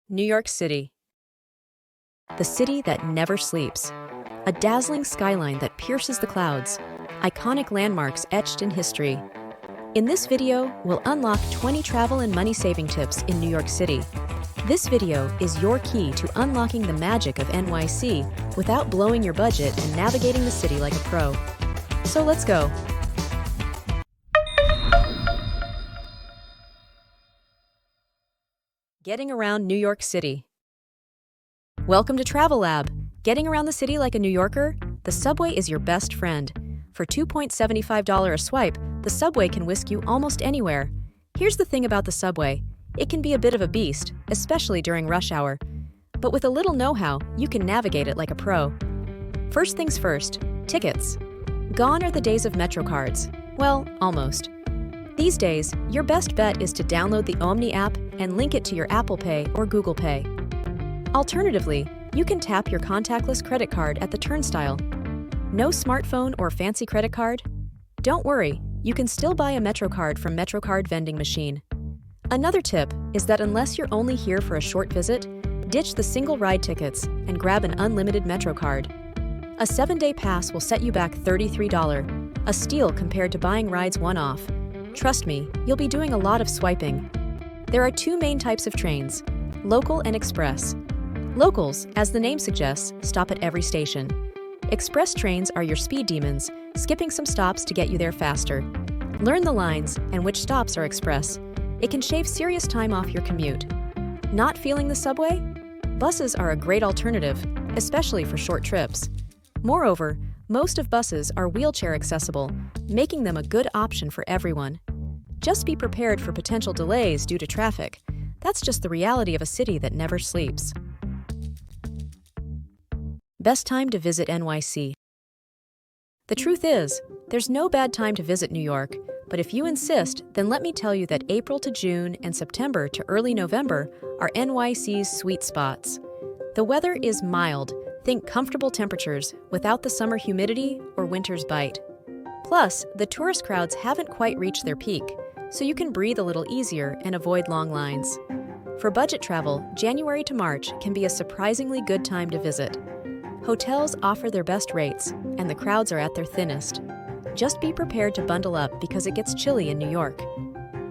New York City. The city that never sleeps. A dazzling skyline that pierces the clouds. Iconic landmarks etched in history. In this video, we'll unlock 20 travel and money-saving tips in New York City. This video is your key to unlocking the magic of NYC without blowing your budget and navigating the city like a pro. So let's go. Getting around New York City. Welcome to Travel Lab. Getting around the city like a New Yorker? The subway is your best friend. For $2.75 a swipe, the subway can whisk you almost anywhere. Here's the thing about the subway. It can be a bit of a beast, especially during rush hour. But with a little know-how, you can navigate it like a pro. First things first, tickets. Gone are the days of Metro cards. Well, almost. These days, your best bet is to download the Omni app and link it to your Apple Pay or Google Pay. Alternatively, you can tap your contactless credit card at the turnstile. No smartphone or fancy credit card? Don't worry, you can still buy a Metro card from MetroCard vending machine. Another tip is that unless you're only here for a short visit, ditch the single ride tickets and grab an unlimited Metro card. A 7-day pass will set you back $33, a steal compared to buying rides one-off. Trust me, you'll be doing a lot of swiping. There are two main types of trains, local and express. Locals, as the name suggests, stop at every station. Express trains are your speed demons, skipping some stops to get you there faster. Learn the lines and which stops are express. It can shave serious time off your commute. Not feeling the subway? Buses are a great alternative, especially for short trips. Moreover, most of buses are wheelchair accessible, making them a good option for everyone. Just be prepared for potential delays due to traffic. That's just the reality of a city that never sleeps. Best time to visit NYC. The truth is, there's no bad time to visit New York, but if you insist, then let me tell you that April to June and September to early November are NYC's sweet spots. The weather is mild. Think comfortable temperatures without the summer humidity or winter's bite. Plus, the tourist crowds haven't quite reached their peak, so you can breathe a little easier and avoid long lines. For budget travel, January to March can be a surprisingly good time to visit. Hotels offer their best rates, and the crowds are at their thinnest. Just be prepared to bundle up because it gets chilly in New York.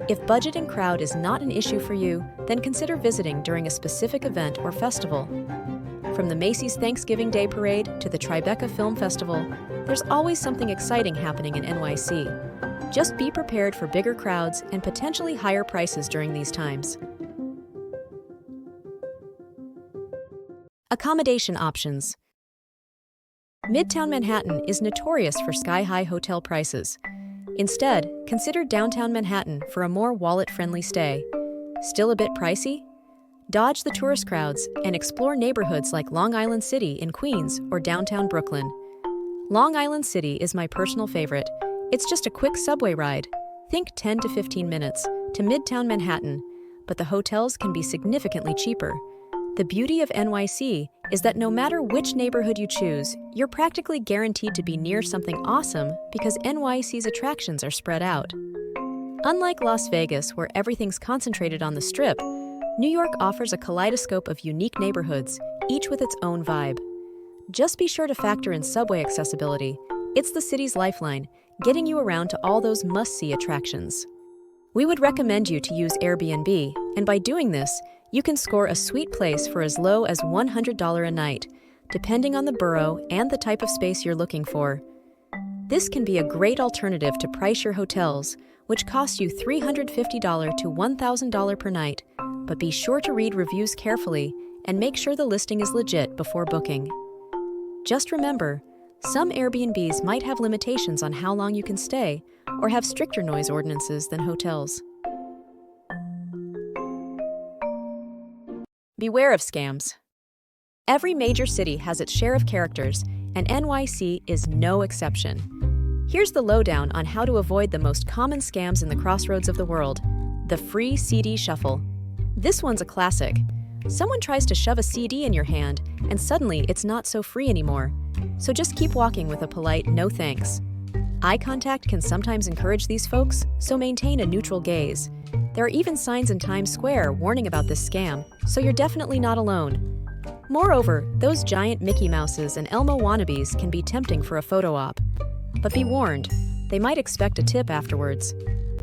If budget and crowd is not an issue for you, then consider visiting during a specific event or festival. From the Macy's Thanksgiving Day Parade to the Tribeca Film Festival, there's always something exciting happening in NYC. Just be prepared for bigger crowds and potentially higher prices during these times. Accommodation options. Midtown Manhattan is notorious for sky-high hotel prices. Instead, consider downtown Manhattan for a more wallet-friendly stay. Still a bit pricey? Dodge the tourist crowds and explore neighborhoods like Long Island City in Queens or downtown Brooklyn. Long Island City is my personal favorite. It's just a quick subway ride, think 10 to 15 minutes, to Midtown Manhattan, but the hotels can be significantly cheaper. The beauty of NYC is that no matter which neighborhood you choose, you're practically guaranteed to be near something awesome because NYC's attractions are spread out. Unlike Las Vegas, where everything's concentrated on the Strip, New York offers a kaleidoscope of unique neighborhoods, each with its own vibe. Just be sure to factor in subway accessibility. It's the city's lifeline, getting you around to all those must-see attractions. We would recommend you to use Airbnb, and by doing this, you can score a sweet place for as low as $100 a night, depending on the borough and the type of space you're looking for. This can be a great alternative to price-your hotels, which cost you $350 to $1,000 per night, but be sure to read reviews carefully and make sure the listing is legit before booking. Just remember, some Airbnbs might have limitations on how long you can stay or have stricter noise ordinances than hotels. Beware of scams. Every major city has its share of characters, and NYC is no exception. Here's the lowdown on how to avoid the most common scams in the crossroads of the world: the free CD shuffle. This one's a classic. Someone tries to shove a CD in your hand, and suddenly it's not so free anymore. So just keep walking with a polite no thanks. Eye contact can sometimes encourage these folks, so maintain a neutral gaze. There are even signs in Times Square warning about this scam, so you're definitely not alone. Moreover, those giant Mickey Mouses and Elmo wannabes can be tempting for a photo op. But be warned, they might expect a tip afterwards.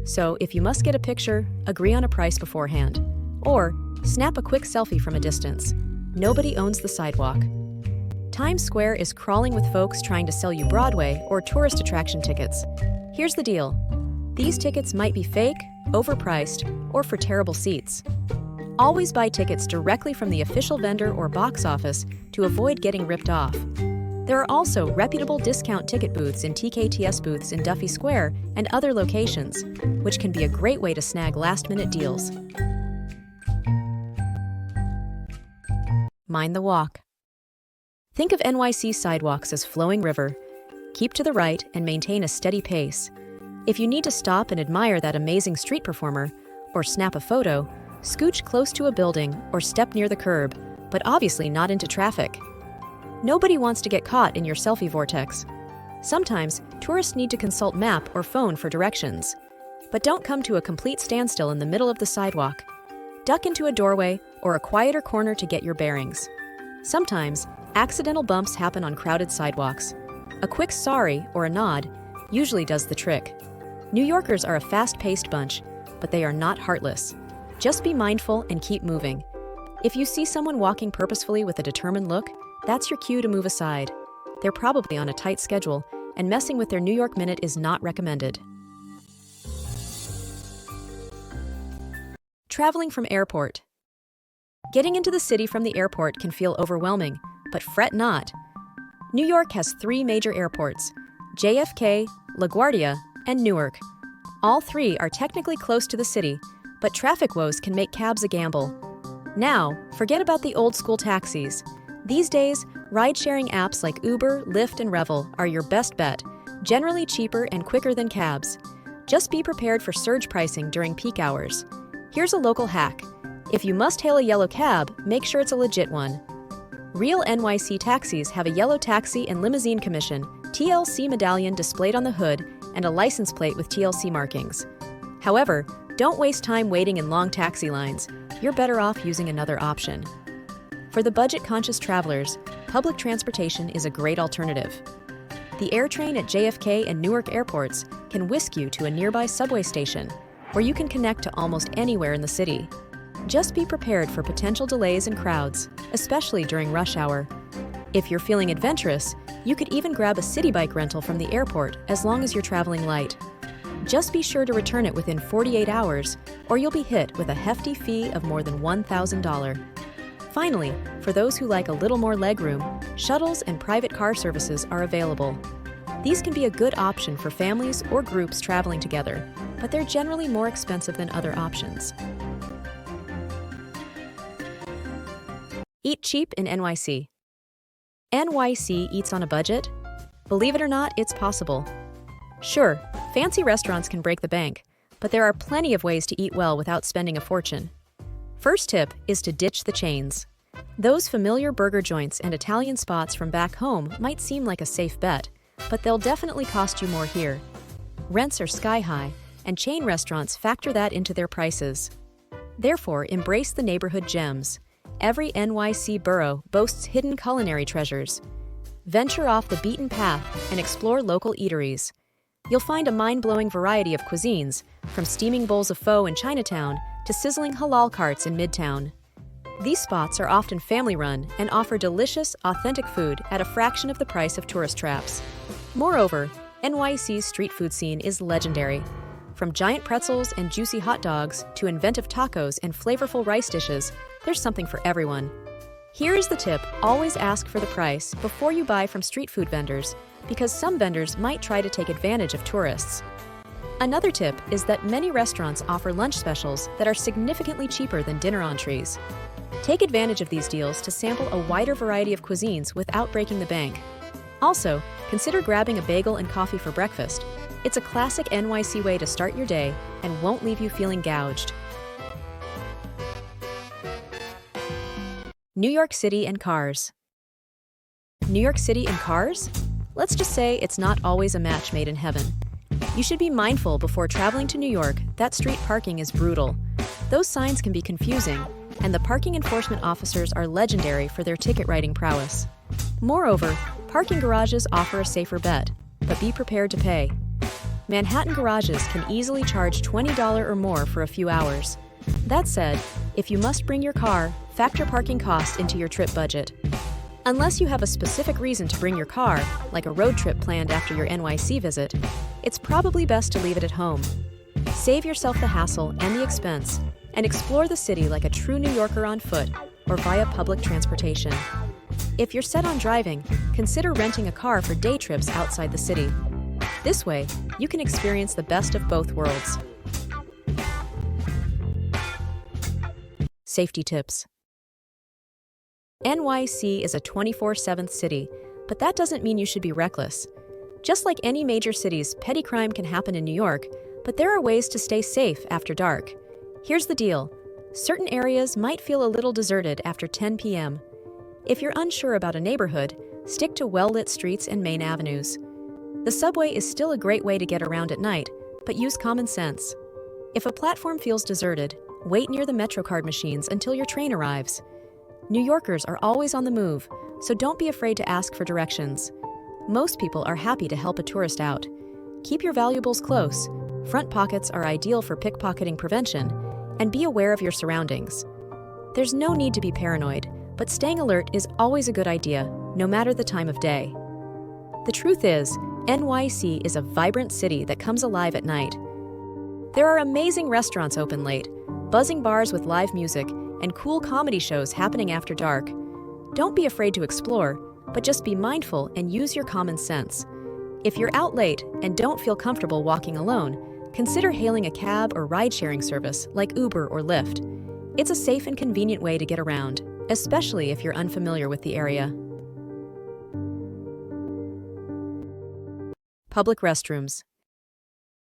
So if you must get a picture, agree on a price beforehand. Or snap a quick selfie from a distance. Nobody owns the sidewalk. Times Square is crawling with folks trying to sell you Broadway or tourist attraction tickets. Here's the deal. These tickets might be fake, overpriced, or for terrible seats. Always buy tickets directly from the official vendor or box office to avoid getting ripped off. There are also reputable discount ticket booths in TKTS booths in Duffy Square and other locations, which can be a great way to snag last-minute deals. Mind the walk. Think of NYC sidewalks as flowing river. Keep to the right and maintain a steady pace. If you need to stop and admire that amazing street performer, or snap a photo, scooch close to a building or step near the curb, but obviously not into traffic. Nobody wants to get caught in your selfie vortex. Sometimes, tourists need to consult map or phone for directions. But don't come to a complete standstill in the middle of the sidewalk. Duck into a doorway or a quieter corner to get your bearings. Sometimes, accidental bumps happen on crowded sidewalks. A quick sorry or a nod usually does the trick. New Yorkers are a fast-paced bunch, but they are not heartless. Just be mindful and keep moving. If you see someone walking purposefully with a determined look, that's your cue to move aside. They're probably on a tight schedule, and messing with their New York Minute is not recommended. Traveling from airport. Getting into the city from the airport can feel overwhelming, but fret not. New York has 3 major airports: JFK, LaGuardia, and Newark. All 3 are technically close to the city, but traffic woes can make cabs a gamble. Now, forget about the old-school taxis. These days, ride-sharing apps like Uber, Lyft, and Revel are your best bet, generally cheaper and quicker than cabs. Just be prepared for surge pricing during peak hours. Here's a local hack. If you must hail a yellow cab, make sure it's a legit one. Real NYC taxis have a yellow taxi and limousine commission, TLC medallion displayed on the hood, and a license plate with TLC markings. However, don't waste time waiting in long taxi lines. You're better off using another option. For the budget-conscious travelers, public transportation is a great alternative. The AirTrain at JFK and Newark airports can whisk you to a nearby subway station, where you can connect to almost anywhere in the city. Just be prepared for potential delays and crowds, especially during rush hour. If you're feeling adventurous, you could even grab a city bike rental from the airport as long as you're traveling light. Just be sure to return it within 48 hours, or you'll be hit with a hefty fee of more than $1,000. Finally, for those who like a little more legroom, shuttles and private car services are available. These can be a good option for families or groups traveling together, but they're generally more expensive than other options. Eat cheap in NYC. NYC eats on a budget? Believe it or not, it's possible. Sure, fancy restaurants can break the bank, but there are plenty of ways to eat well without spending a fortune. First tip is to ditch the chains. Those familiar burger joints and Italian spots from back home might seem like a safe bet, but they'll definitely cost you more here. Rents are sky high, and chain restaurants factor that into their prices. Therefore, embrace the neighborhood gems. Every NYC borough boasts hidden culinary treasures. Venture off the beaten path and explore local eateries. You'll find a mind-blowing variety of cuisines, from steaming bowls of pho in Chinatown to sizzling halal carts in Midtown. These spots are often family-run and offer delicious, authentic food at a fraction of the price of tourist traps. Moreover, NYC's street food scene is legendary. From giant pretzels and juicy hot dogs to inventive tacos and flavorful rice dishes, there's something for everyone. Here is the tip: always ask for the price before you buy from street food vendors, because some vendors might try to take advantage of tourists. Another tip is that many restaurants offer lunch specials that are significantly cheaper than dinner entrees. Take advantage of these deals to sample a wider variety of cuisines without breaking the bank. Also, consider grabbing a bagel and coffee for breakfast. It's a classic NYC way to start your day and won't leave you feeling gouged. New York City and cars. New York City and cars? Let's just say it's not always a match made in heaven. You should be mindful before traveling to New York that street parking is brutal. Those signs can be confusing, and the parking enforcement officers are legendary for their ticket writing prowess. Moreover, parking garages offer a safer bet, but be prepared to pay. Manhattan garages can easily charge $20 or more for a few hours. That said, if you must bring your car, factor parking costs into your trip budget. Unless you have a specific reason to bring your car, like a road trip planned after your NYC visit, it's probably best to leave it at home. Save yourself the hassle and the expense, and explore the city like a true New Yorker on foot or via public transportation. If you're set on driving, consider renting a car for day trips outside the city. This way, you can experience the best of both worlds. Safety tips. NYC is a 24/7 city, but that doesn't mean you should be reckless. Just like any major cities, petty crime can happen in New York, but there are ways to stay safe after dark. Here's the deal. Certain areas might feel a little deserted after 10 p.m. If you're unsure about a neighborhood, stick to well-lit streets and main avenues. The subway is still a great way to get around at night, but use common sense. If a platform feels deserted, wait near the MetroCard machines until your train arrives. New Yorkers are always on the move, so don't be afraid to ask for directions. Most people are happy to help a tourist out. Keep your valuables close. Front pockets are ideal for pickpocketing prevention, and be aware of your surroundings. There's no need to be paranoid, but staying alert is always a good idea, no matter the time of day. The truth is, NYC is a vibrant city that comes alive at night. There are amazing restaurants open late, buzzing bars with live music, and cool comedy shows happening after dark. Don't be afraid to explore, but just be mindful and use your common sense. If you're out late and don't feel comfortable walking alone, consider hailing a cab or ride-sharing service like Uber or Lyft. It's a safe and convenient way to get around, especially if you're unfamiliar with the area. Public restrooms.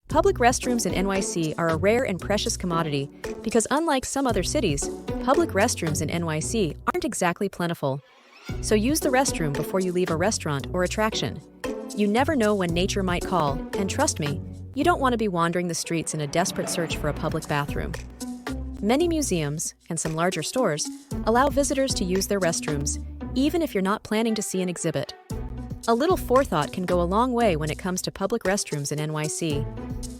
Public restrooms in NYC are a rare and precious commodity because unlike some other cities, public restrooms in NYC aren't exactly plentiful. So use the restroom before you leave a restaurant or attraction. You never know when nature might call, and trust me, you don't want to be wandering the streets in a desperate search for a public bathroom. Many museums, and some larger stores, allow visitors to use their restrooms, even if you're not planning to see an exhibit. A little forethought can go a long way when it comes to public restrooms in NYC.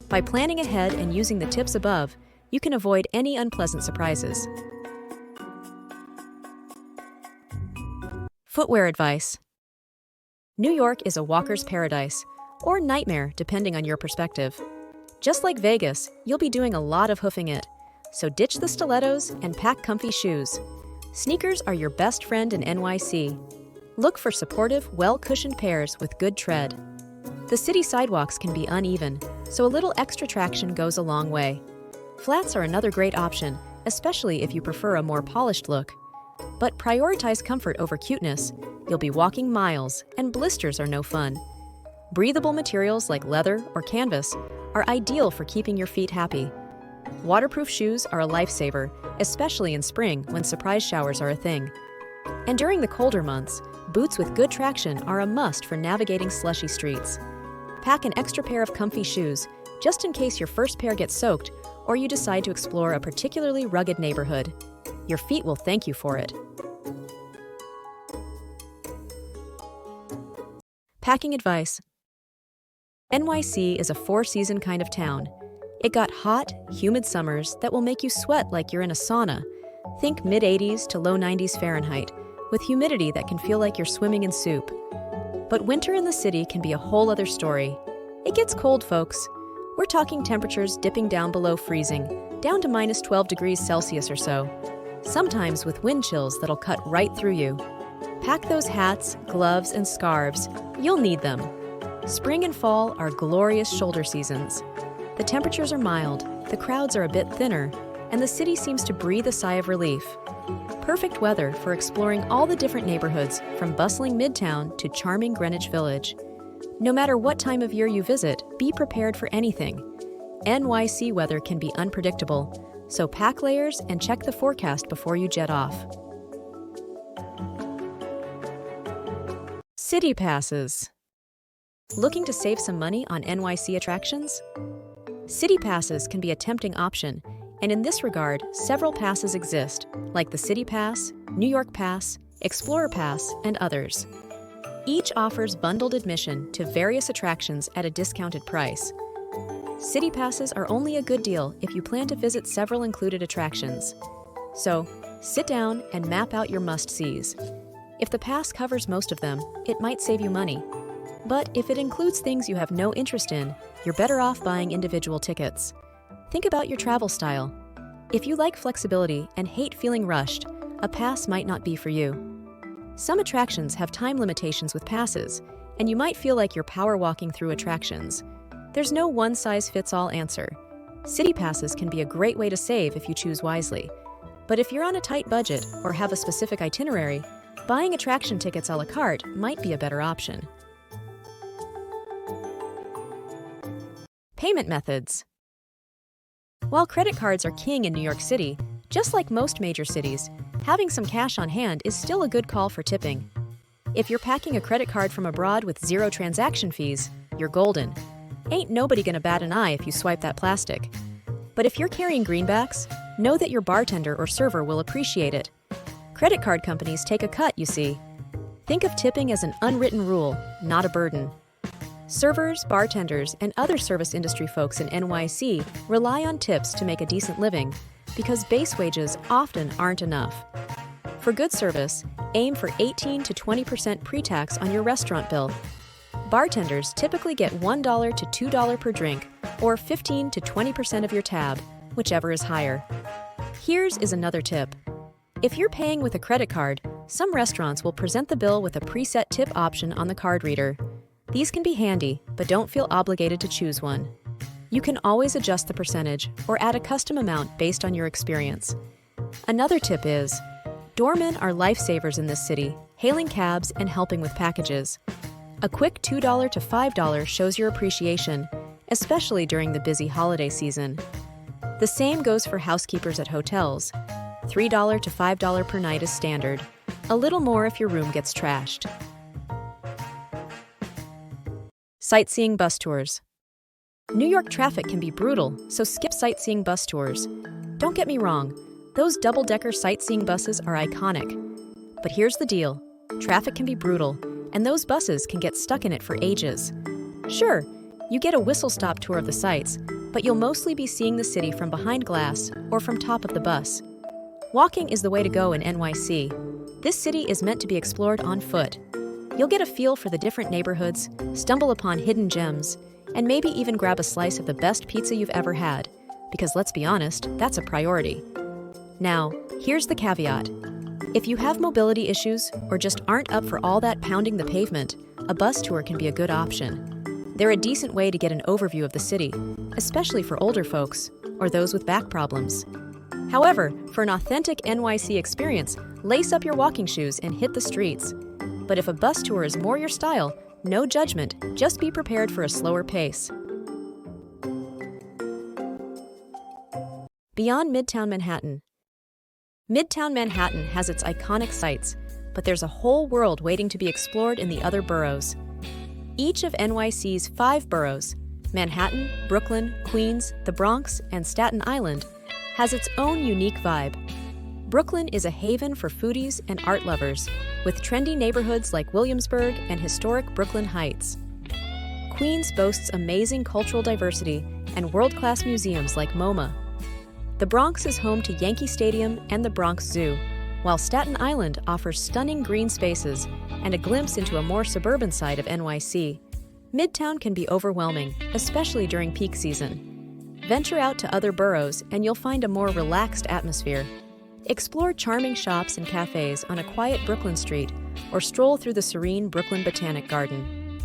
By planning ahead and using the tips above, you can avoid any unpleasant surprises. Footwear advice. New York is a walker's paradise, or nightmare depending on your perspective. Just like Vegas, you'll be doing a lot of hoofing it, so ditch the stilettos and pack comfy shoes. Sneakers are your best friend in NYC. Look for supportive, well-cushioned pairs with good tread. The city sidewalks can be uneven, so a little extra traction goes a long way. Flats are another great option, especially if you prefer a more polished look. But prioritize comfort over cuteness. You'll be walking miles, and blisters are no fun. Breathable materials like leather or canvas are ideal for keeping your feet happy. Waterproof shoes are a lifesaver, especially in spring when surprise showers are a thing. And during the colder months, boots with good traction are a must for navigating slushy streets. Pack an extra pair of comfy shoes, just in case your first pair gets soaked or you decide to explore a particularly rugged neighborhood. Your feet will thank you for it. Packing advice. NYC is a four-season kind of town. It got hot, humid summers that will make you sweat like you're in a sauna. Think mid-80s to low 90s Fahrenheit, with humidity that can feel like you're swimming in soup. But winter in the city can be a whole other story. It gets cold, folks. We're talking temperatures dipping down below freezing, down to minus 12 degrees Celsius or so. Sometimes with wind chills that'll cut right through you. Pack those hats, gloves, and scarves. You'll need them. Spring and fall are glorious shoulder seasons. The temperatures are mild, the crowds are a bit thinner, and the city seems to breathe a sigh of relief. Perfect weather for exploring all the different neighborhoods from bustling Midtown to charming Greenwich Village. No matter what time of year you visit, be prepared for anything. NYC weather can be unpredictable, so pack layers and check the forecast before you jet off. City passes. Looking to save some money on NYC attractions? City passes can be a tempting option, and in this regard, several passes exist, like the City Pass, New York Pass, Explorer Pass, and others. Each offers bundled admission to various attractions at a discounted price. City passes are only a good deal if you plan to visit several included attractions. So, sit down and map out your must-sees. If the pass covers most of them, it might save you money. But if it includes things you have no interest in, you're better off buying individual tickets. Think about your travel style. If you like flexibility and hate feeling rushed, a pass might not be for you. Some attractions have time limitations with passes, and you might feel like you're power walking through attractions. There's no one-size-fits-all answer. City passes can be a great way to save if you choose wisely. But if you're on a tight budget or have a specific itinerary, buying attraction tickets a la carte might be a better option. Payment methods. While credit cards are king in New York City, just like most major cities, having some cash on hand is still a good call for tipping. If you're packing a credit card from abroad with zero transaction fees, you're golden. Ain't nobody gonna bat an eye if you swipe that plastic. But if you're carrying greenbacks, know that your bartender or server will appreciate it. Credit card companies take a cut, you see. Think of tipping as an unwritten rule, not a burden. Servers, bartenders, and other service industry folks in NYC rely on tips to make a decent living because base wages often aren't enough. For good service, aim for 18 to 20% pre-tax on your restaurant bill. Bartenders typically get $1 to $2 per drink, or 15 to 20% of your tab, whichever is higher. Here's another tip. If you're paying with a credit card, some restaurants will present the bill with a preset tip option on the card reader. These can be handy, but don't feel obligated to choose one. You can always adjust the percentage or add a custom amount based on your experience. Another tip is, doormen are lifesavers in this city, hailing cabs and helping with packages. A quick $2 to $5 shows your appreciation, especially during the busy holiday season. The same goes for housekeepers at hotels. $3 to $5 per night is standard, a little more if your room gets trashed. Sightseeing Bus Tours. New York traffic can be brutal, so skip sightseeing bus tours. Don't get me wrong, those double-decker sightseeing buses are iconic. But here's the deal, traffic can be brutal, and those buses can get stuck in it for ages. Sure, you get a whistle-stop tour of the sights, but you'll mostly be seeing the city from behind glass or from top of the bus. Walking is the way to go in NYC. This city is meant to be explored on foot. You'll get a feel for the different neighborhoods, stumble upon hidden gems, and maybe even grab a slice of the best pizza you've ever had, because let's be honest, that's a priority. Now, here's the caveat. If you have mobility issues or just aren't up for all that pounding the pavement, a bus tour can be a good option. They're a decent way to get an overview of the city, especially for older folks or those with back problems. However, for an authentic NYC experience, lace up your walking shoes and hit the streets. But if a bus tour is more your style, no judgment, just be prepared for a slower pace. Beyond Midtown Manhattan. Midtown Manhattan has its iconic sights, but there's a whole world waiting to be explored in the other boroughs. Each of NYC's 5 boroughs, Manhattan, Brooklyn, Queens, the Bronx, and Staten Island, has its own unique vibe. Brooklyn is a haven for foodies and art lovers, with trendy neighborhoods like Williamsburg and historic Brooklyn Heights. Queens boasts amazing cultural diversity and world-class museums like MoMA. The Bronx is home to Yankee Stadium and the Bronx Zoo, while Staten Island offers stunning green spaces and a glimpse into a more suburban side of NYC. Midtown can be overwhelming, especially during peak season. Venture out to other boroughs and you'll find a more relaxed atmosphere. Explore charming shops and cafes on a quiet Brooklyn street, or stroll through the serene Brooklyn Botanic Garden.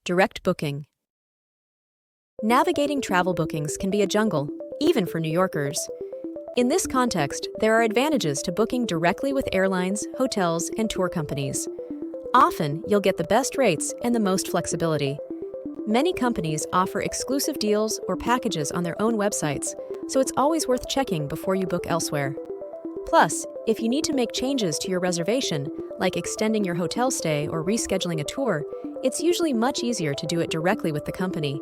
Direct booking. Navigating travel bookings can be a jungle, even for New Yorkers. In this context, there are advantages to booking directly with airlines, hotels, and tour companies. Often, you'll get the best rates and the most flexibility. Many companies offer exclusive deals or packages on their own websites, so it's always worth checking before you book elsewhere. Plus, if you need to make changes to your reservation, like extending your hotel stay or rescheduling a tour, it's usually much easier to do it directly with the company.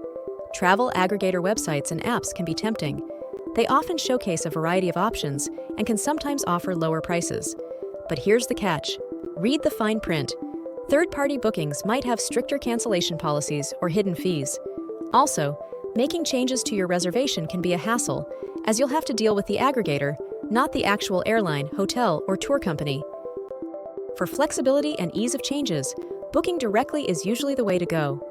Travel aggregator websites and apps can be tempting. They often showcase a variety of options and can sometimes offer lower prices. But here's the catch. Read the fine print. Third-party bookings might have stricter cancellation policies or hidden fees. Also, making changes to your reservation can be a hassle, as you'll have to deal with the aggregator, not the actual airline, hotel, or tour company. For flexibility and ease of changes, booking directly is usually the way to go.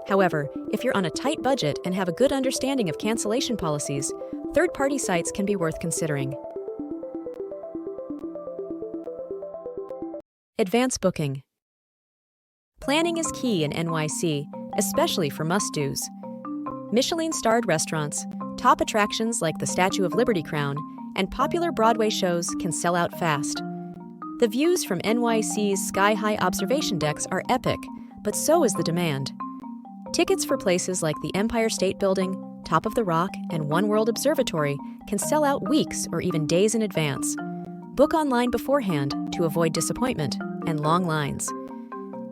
However, if you're on a tight budget and have a good understanding of cancellation policies, third-party sites can be worth considering. Advance booking. Planning is key in NYC, especially for must-dos. Michelin-starred restaurants, top attractions like the Statue of Liberty Crown, and popular Broadway shows can sell out fast. The views from NYC's sky-high observation decks are epic, but so is the demand. Tickets for places like the Empire State Building, Top of the Rock, and One World Observatory can sell out weeks or even days in advance. Book online beforehand to avoid disappointment and long lines.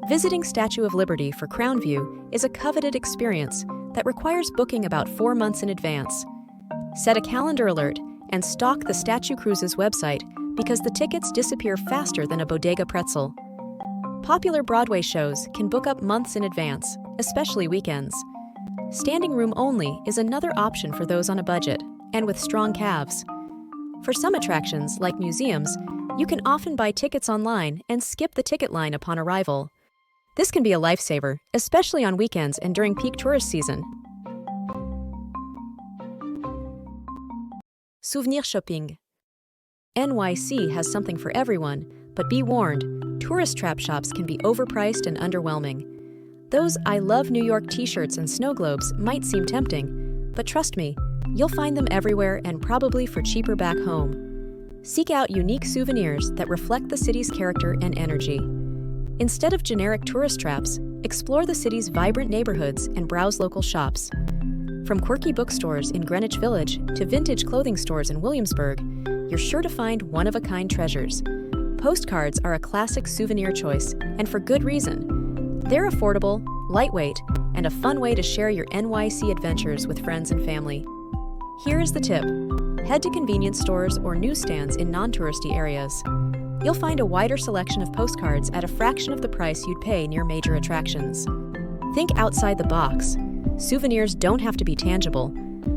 Visiting Statue of Liberty for Crown View is a coveted experience that requires booking about 4 months in advance. Set a calendar alert and stalk the Statue Cruises website because the tickets disappear faster than a bodega pretzel. Popular Broadway shows can book up months in advance, especially weekends. Standing room only is another option for those on a budget and with strong calves. For some attractions, like museums, you can often buy tickets online and skip the ticket line upon arrival. This can be a lifesaver, especially on weekends and during peak tourist season. Souvenir Shopping. NYC has something for everyone, but be warned, tourist trap shops can be overpriced and underwhelming. Those I Love New York t-shirts and snow globes might seem tempting, but trust me, you'll find them everywhere and probably for cheaper back home. Seek out unique souvenirs that reflect the city's character and energy. Instead of generic tourist traps, explore the city's vibrant neighborhoods and browse local shops. From quirky bookstores in Greenwich Village to vintage clothing stores in Williamsburg, you're sure to find one-of-a-kind treasures. Postcards are a classic souvenir choice, and for good reason. They're affordable, lightweight, and a fun way to share your NYC adventures with friends and family. Here is the tip. Head to convenience stores or newsstands in non-touristy areas. You'll find a wider selection of postcards at a fraction of the price you'd pay near major attractions. Think outside the box. Souvenirs don't have to be tangible.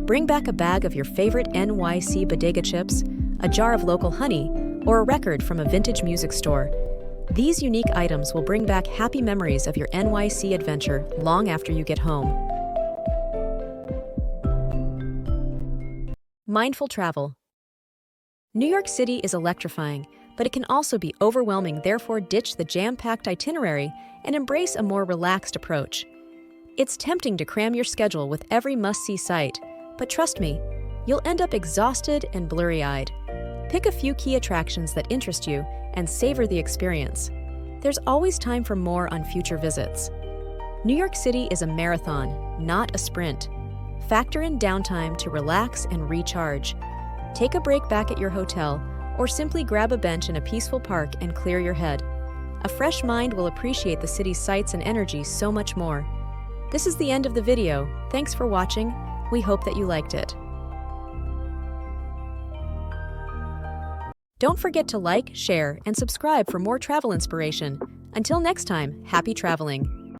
Bring back a bag of your favorite NYC bodega chips, a jar of local honey, or a record from a vintage music store. These unique items will bring back happy memories of your NYC adventure long after you get home. Mindful travel. New York City is electrifying, but it can also be overwhelming, therefore ditch the jam-packed itinerary and embrace a more relaxed approach. It's tempting to cram your schedule with every must-see site, but trust me, you'll end up exhausted and blurry-eyed. Pick a few key attractions that interest you and savor the experience. There's always time for more on future visits. New York City is a marathon, not a sprint. Factor in downtime to relax and recharge. Take a break back at your hotel, or simply grab a bench in a peaceful park and clear your head. A fresh mind will appreciate the city's sights and energy so much more. This is the end of the video. Thanks for watching. We hope that you liked it. Don't forget to like, share, and subscribe for more travel inspiration. Until next time, happy traveling!